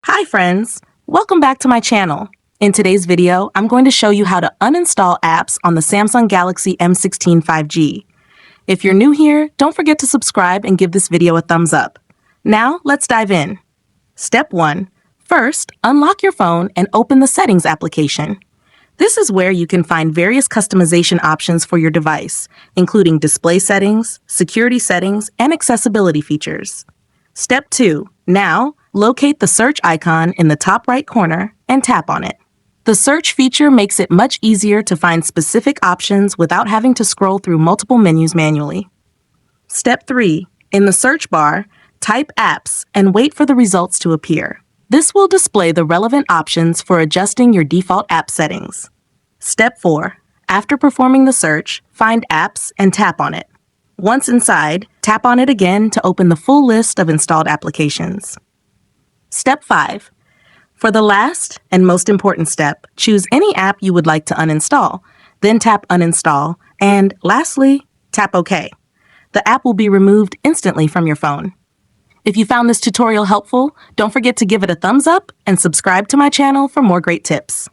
Hi friends, welcome back to my channel. In today's video, I'm going to show you how to uninstall apps on the Samsung Galaxy M16 5G. If you're new here, don't forget to subscribe and give this video a thumbs up. Now, let's dive in. Step 1. First, unlock your phone and open the Settings application. This is where you can find various customization options for your device, including display settings, security settings, and accessibility features. Step 2. Now, locate the search icon in the top right corner and tap on it. The search feature makes it much easier to find specific options without having to scroll through multiple menus manually. Step 3. In the search bar, type apps and wait for the results to appear. This will display the relevant options for adjusting your default app settings. Step 4. After performing the search, find apps and tap on it. Once inside, tap on it again to open the full list of installed applications. Step 5. For the last and most important step, choose any app you would like to uninstall, then tap Uninstall, and lastly, tap OK. The app will be removed instantly from your phone. If you found this tutorial helpful, don't forget to give it a thumbs up and subscribe to my channel for more great tips.